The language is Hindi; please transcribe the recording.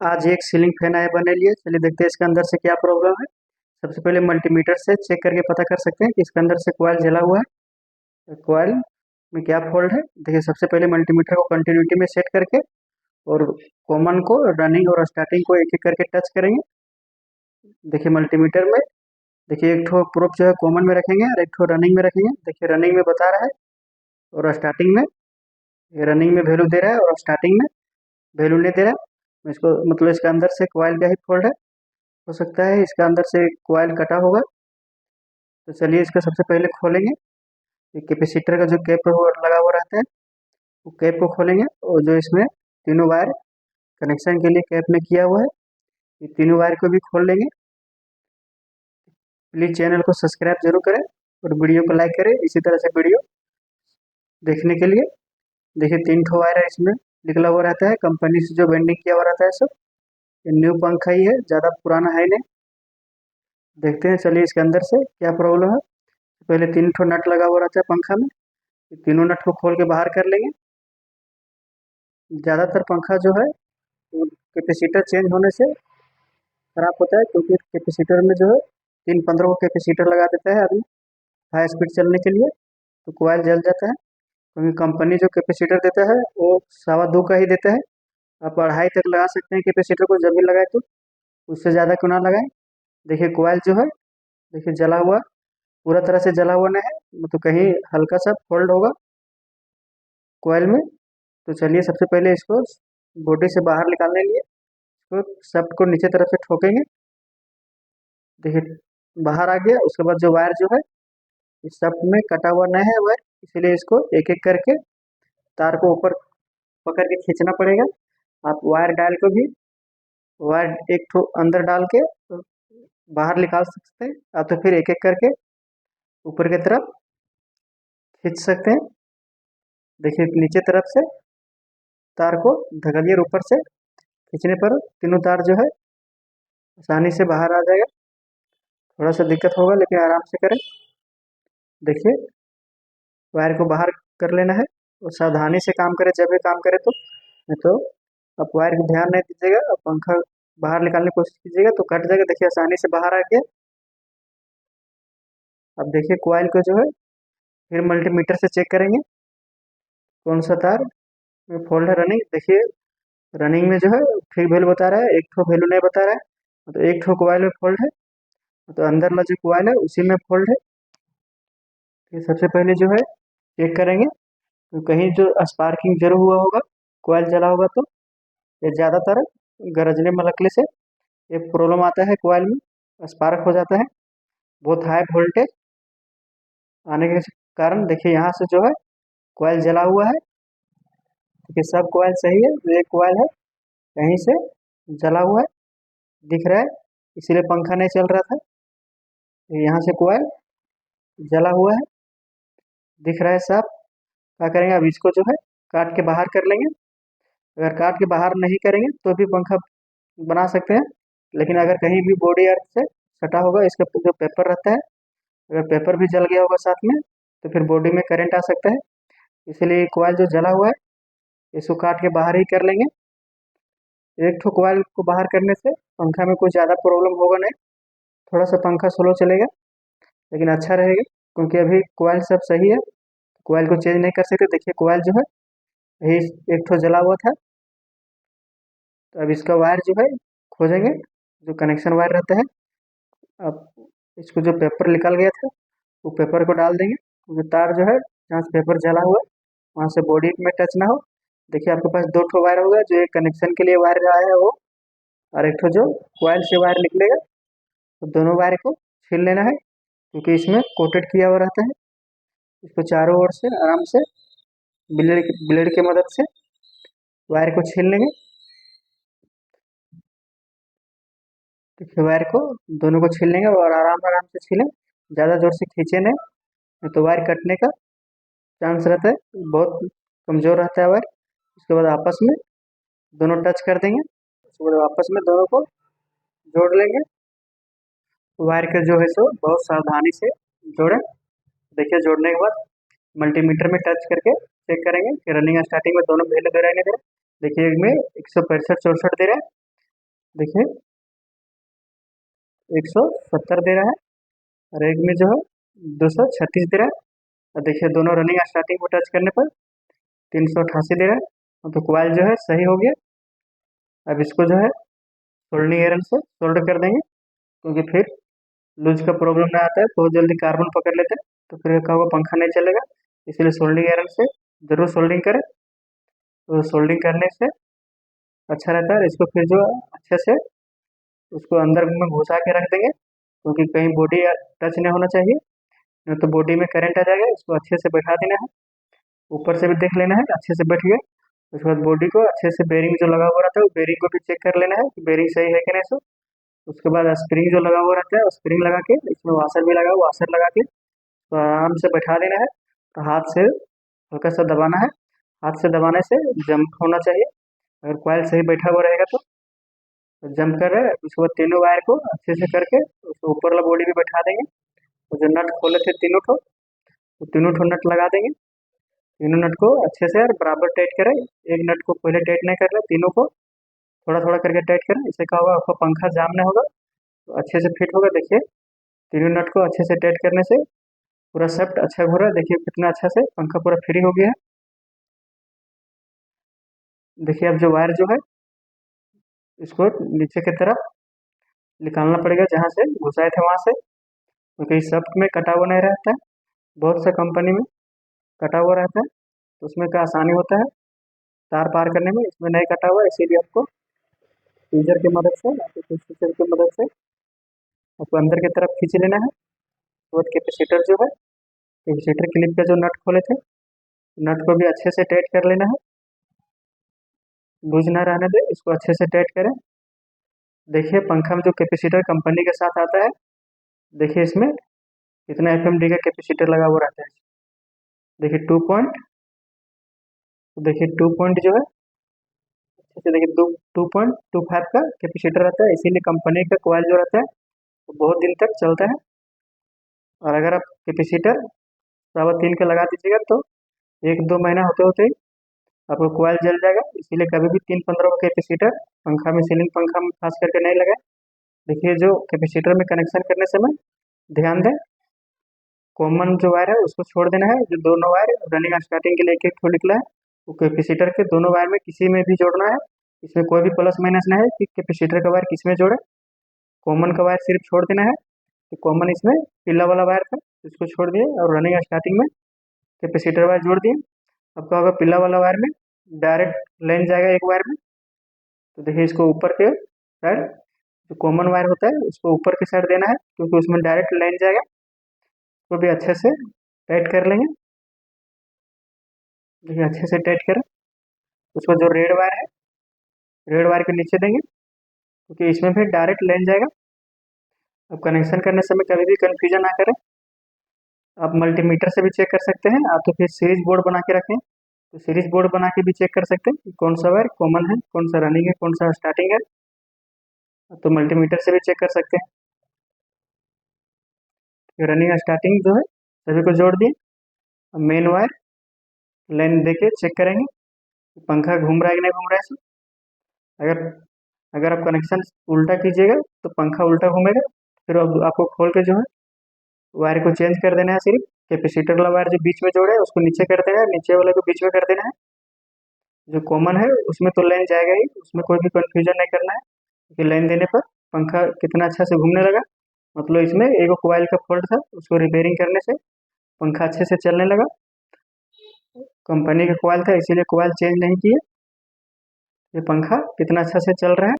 आज एक सीलिंग फैन आया बने लिए। चलिए देखते हैं इसके अंदर से क्या प्रॉब्लम है। सबसे पहले मल्टीमीटर से चेक करके पता कर सकते हैं कि इसके अंदर से कॉइल जला हुआ है। कॉइल में क्या फॉल्ट है, देखिए सबसे पहले मल्टीमीटर को कंटिन्यूटी में सेट करके और कॉमन को रनिंग और स्टार्टिंग को एक एक करके टच करेंगे। देखिए मल्टीमीटर में देखिए एक ठो प्रोब जो है कॉमन में रखेंगे और एक ठो रनिंग में रखेंगे। देखिए रनिंग में बता रहा है और स्टार्टिंग में, ये रनिंग में वैल्यू दे रहा है और स्टार्टिंग में वैल्यू नहीं दे रहा है। इसको मतलब इसके अंदर से कॉइल का ही फॉल्ट है। हो सकता है इसके अंदर से कॉइल कटा होगा। तो चलिए इसको सबसे पहले खोलेंगे। ये कैपेसिटर का जो कैप लगा हुआ रहता है, वो कैप को खोलेंगे और जो इसमें तीनों वायर कनेक्शन के लिए कैप में किया हुआ है, ये तीनों वायर को भी खोल लेंगे। प्लीज़ चैनल को सब्सक्राइब जरूर करें और वीडियो को लाइक करें इसी तरह से वीडियो देखने के लिए। देखिए 3 ठो वायर है, इसमें निकला हुआ रहता है कंपनी से जो वेंडिंग किया हुआ रहता है सब। ये न्यू पंखा ही है, ज़्यादा पुराना है नहीं। देखते हैं चलिए इसके अंदर से क्या प्रॉब्लम है। पहले 3 ठो नट लगा हुआ रहता है पंखा में, ये तीनों नट को खोल के बाहर कर लेंगे। ज़्यादातर पंखा जो है वो कैपेसिटर चेंज होने से खराब होता है, क्योंकि कैपेसिटर में जो है 3-15 को कैपेसिटर लगा देता है आदमी हाई स्पीड चलने के लिए, तो कोयल जल जाता है। क्योंकि कंपनी जो कैपेसिटर देता है वो 2.25 का ही देता है। आप 2.5 तक लगा सकते हैं कैपेसिटर को जब भी लगाए, तो उससे ज़्यादा क्यों ना लगाएं। देखिए कोयल जो है, देखिए जला हुआ, पूरा तरह से जला हुआ नहीं है, मतलब कहीं हल्का सा फोल्ड होगा कोयल में। तो चलिए सबसे पहले इसको बॉडी से बाहर निकालने के लिए इसको सब को नीचे तरफ से ठोकेंगे। देखिए बाहर आ गया। उसके बाद जो वायर जो है इस सब में कटा हुआ नहीं है वायर, इसीलिए इसको एक एक करके तार को ऊपर पकड़ के खींचना पड़ेगा। आप वायर डाल को भी वायर एक ठो अंदर डाल के तो बाहर निकाल सकते हैं, आप तो फिर एक एक करके ऊपर की तरफ खींच सकते हैं। देखिए नीचे तरफ से तार को धकेलिए, ऊपर से खींचने पर तीनों तार जो है आसानी से बाहर आ जाएगा। थोड़ा सा दिक्कत होगा लेकिन आराम से करें। देखिए वायर को बाहर कर लेना है और सावधानी से काम करें जब भी काम करें, तो नहीं तो आप वायर को ध्यान नहीं दीजिएगा और पंखा बाहर निकालने की कोशिश कीजिएगा तो कट जाएगा। देखिए आसानी से बाहर आ गया। अब देखिए कॉइल को जो है फिर मल्टीमीटर से चेक करेंगे कौन सा तार में फॉल्ट है। रनिंग देखिए रनिंग में जो है ठीक वैल्यू बता रहा है, एक ठो वैल्यू नहीं बता रहा है, तो एक ठो कॉइल में फॉल्ट है, तो अंदर वाला जो कॉइल है उसी में फॉल्ट है। ये सबसे पहले जो है चेक करेंगे तो कहीं जो स्पार्किंग जरूर हुआ होगा, कॉइल जला होगा, तो ये ज़्यादातर गरजने मलकले से ये प्रॉब्लम आता है। कॉइल में स्पार्क हो जाता है बहुत हाई वोल्टेज आने के कारण। देखिए यहाँ से जो है कॉइल जला हुआ है, देखिए सब कॉइल सही है, जो एक कॉइल है कहीं से जला हुआ है दिख रहा है, इसीलिए पंखा नहीं चल रहा था। तो यहाँ से कॉइल जला हुआ है दिख रहा है साफ। क्या करेंगे, अब इसको जो है काट के बाहर कर लेंगे। अगर काट के बाहर नहीं करेंगे तो भी पंखा बना सकते हैं, लेकिन अगर कहीं भी बॉडी अर्थ से सटा होगा, इसका जो पेपर रहता है, अगर पेपर भी जल गया होगा साथ में तो फिर बॉडी में करंट आ सकता है। इसलिए कॉइल जो जला हुआ है इसको काट के बाहर ही कर लेंगे। एक ठो कॉइल को बाहर करने से पंखा में कोई ज़्यादा प्रॉब्लम होगा नहीं, थोड़ा सा पंखा स्लो चलेगा लेकिन अच्छा रहेगा, क्योंकि अभी कॉइल सब सही है। कॉइल को चेंज नहीं कर सकते। देखिए कॉइल जो है यही एक ठो जला हुआ था, तो अब इसका वायर जो है खोजेंगे, जो कनेक्शन वायर रहता है। अब इसको जो पेपर निकल गया था वो पेपर को डाल देंगे, क्योंकि तार जो है जहाँ से पेपर जला हुआ है वहाँ से बॉडी में टच ना हो। देखिए आपके पास 2 ठो वायर होगा, जो एक कनेक्शन के लिए वायर आया है वो, और एक ठो जो कॉइल से वायर निकलेगा। तो दोनों वायर को छील लेना है, क्योंकि इसमें कोटेड किया हुआ रहता है। इसको चारों ओर से आराम से ब्लेड ब्लेड की मदद से वायर को छील लेंगे। देखिए वायर को दोनों को छील लेंगे और आराम आराम से छीलें, ज़्यादा जोर से खींचे नहीं तो वायर कटने का चांस रहता है, बहुत कमज़ोर रहता है वायर। उसके बाद आपस में दोनों टच कर देंगे, उसके बाद आपस में दोनों को जोड़ लेंगे। वायर के जो है सो बहुत सावधानी से जोड़ें। देखिए जोड़ने के बाद मल्टीमीटर में टच करके चेक करेंगे कि रनिंग स्टार्टिंग में दोनों वैल्यू दे रहे हैं। देखिए एक में 165-64 दे रहा है देखिए 170 दे रहा है, और एक में जो है 236 दे रहा है। और देखिए दोनों रनिंग स्टार्टिंग को टच करने पर 388 दे रहा है। तो कॉइल जो है सही हो गया। अब इसको जो है सोल्डरिंग आयरन से सोल्डर कर देंगे, क्योंकि फिर लूज का प्रॉब्लम ना आता है, बहुत जल्दी कार्बन पकड़ लेते हैं, तो फिर क्या होगा, पंखा नहीं चलेगा। इसलिए सोल्डरिंग आयरन से जरूर सोल्डरिंग करें। तो सोल्डरिंग करने से अच्छा रहता है। इसको फिर जो अच्छे से उसको अंदर में घुसा के रख देंगे, क्योंकि कहीं बॉडी टच नहीं होना चाहिए, नहीं तो बॉडी में करंट आ जाएगा। इसको अच्छे से बैठा देना है, ऊपर से भी देख लेना है अच्छे से बैठ गए। उसके बाद बॉडी को अच्छे से बेरिंग जो लगा हुआ रहता है, वो बेरिंग को भी चेक कर लेना है कि बेरिंग सही है कि नहीं। सो उसके बाद स्प्रिंग जो लगा हुआ रहता है, स्प्रिंग लगा के, इसमें वाशर भी लगा, वाशर लगा के तो आराम से बैठा देना है। तो हाथ से हल्का सा दबाना है, हाथ से दबाने से जंप होना चाहिए। अगर कॉइल सही बैठा हुआ रहेगा तो जंप कर रहा है। उसके बाद तीनों वायर को अच्छे से करके उसको ऊपर वाला बॉडी भी बैठा देंगे। और जो नट खोले थे तीनों ठो, तो तीनों ठो नट लगा देंगे। तीनों नट को अच्छे से और बराबर टाइट करें। एक नट को पहले टाइट नहीं कर रहे, तीनों को थोड़ा थोड़ा करके टाइट करें। इससे क्या होगा, आपका पंखा जाम नहीं होगा, तो अच्छे से फिट होगा। देखिए तीनों नट को अच्छे से टाइट करने से पूरा सेफ्ट अच्छा हो रहा है। देखिए कितना अच्छा से पंखा पूरा फ्री हो गया है। देखिए अब जो वायर जो है इसको नीचे की तरफ निकालना पड़ेगा, जहाँ से घुसाए थे वहां से, क्योंकि सब में कटा हुआ नहीं रहता है, बहुत सा कंपनी में कटा हुआ रहता है, तो उसमें क्या आसानी होता है तार पार करने में। इसमें नहीं कटा हुआ, इसीलिए आपको सीजर की मदद से या फिर सीजर की मदद से आपको अंदर की तरफ खींच लेना है। उसके बाद कैपेसिटर जो है, कैपेसिटर क्लिप का जो नट खोले थे, नट को भी अच्छे से टाइट कर लेना है, लूज ना रहने दे, इसको अच्छे से टाइट करें। देखिए पंखा में जो कैपेसिटर कंपनी के साथ आता है, देखिए इसमें कितना एफएमडी का कैपेसिटर लगा हुआ रहता है। देखिए 2 पॉइंट, देखिए 2 पॉइंट जो है, अच्छे से देखिए 2.25 का कैपेसिटर रहता है। इसीलिए कंपनी का कॉइल जो रहता है वो बहुत दिन तक चलता है। और अगर आप कैपेसिटर 3.25 का लगा दीजिएगा, तो 1-2 महीना होते होते ही आपको कॉइल जल जाएगा। इसीलिए कभी भी 3.15 का कैपेसिटर पंखा में, सीलिंग पंखा में खास करके नहीं लगाए। देखिए जो कैपेसिटर में कनेक्शन करने समय ध्यान दें, कॉमन जो वायर है उसको छोड़ देना है। जो दोनों वायर रनिंग स्टार्टिंग के लिए एक एक ठो निकला है, वो कैपेसिटर के दोनों वायर में किसी में भी जोड़ना है। इसमें कोई भी प्लस माइनस नहीं है कि कैपेसिटर का वायर किस में जोड़े, कॉमन का वायर सिर्फ छोड़ देना है। तो कॉमन इसमें पीला वाला वायर था, इसको छोड़ दिए और रनिंग स्टार्टिंग में कैपेसिटर वायर जोड़ दिए। अब क्या होगा, पीला वाला वायर में डायरेक्ट लाइन जाएगा एक वायर में। तो देखिए इसको ऊपर के साइड, जो कॉमन वायर होता है उसको ऊपर के साइड देना है, क्योंकि उसमें डायरेक्ट लाइन जाएगा। उसको भी अच्छे से टाइट कर लेंगे। देखिए अच्छे से टाइट करें। उसको जो रेड वायर है, रेड वायर के नीचे देंगे, क्योंकि इसमें भी डायरेक्ट लाइन जाएगा। अब कनेक्शन करने समय कभी भी कन्फ्यूजन ना करें। आप मल्टीमीटर से भी चेक कर सकते हैं, आप तो फिर सीरीज बोर्ड बना के रखें, तो सीरीज बोर्ड बना के भी चेक कर सकते हैं कि कौन सा वायर कॉमन है, कौन सा रनिंग है, कौन सा स्टार्टिंग है। तो मल्टीमीटर से भी चेक कर सकते हैं। रनिंग स्टार्टिंग जो है सभी को जोड़ दिए। अब मेन वायर लाइन देके चेक करेंगे कि पंखा घूम रहा है कि नहीं घूम रहा है। अगर अगर आप कनेक्शन उल्टा कीजिएगा तो पंखा उल्टा घूमेगा। फिर अब आपको खोल के जो है वायर को चेंज कर देना है। सिर्फ कैपेसिटर वाला वायर जो बीच में जोड़े है उसको नीचे कर देना है, नीचे वाले को बीच में कर देना है। जो कॉमन है उसमें तो लाइन जाएगा ही, उसमें कोई भी कंफ्यूजन नहीं करना है, क्योंकि लाइन देने पर पंखा कितना अच्छा से घूमने लगा। मतलब इसमें एक कॉइल का फॉल्ट था, उसको रिपेयरिंग करने से पंखा अच्छे से चलने लगा। कंपनी का कॉइल था, इसीलिए कॉइल चेंज नहीं किए। ये पंखा कितना अच्छा से चल रहा है।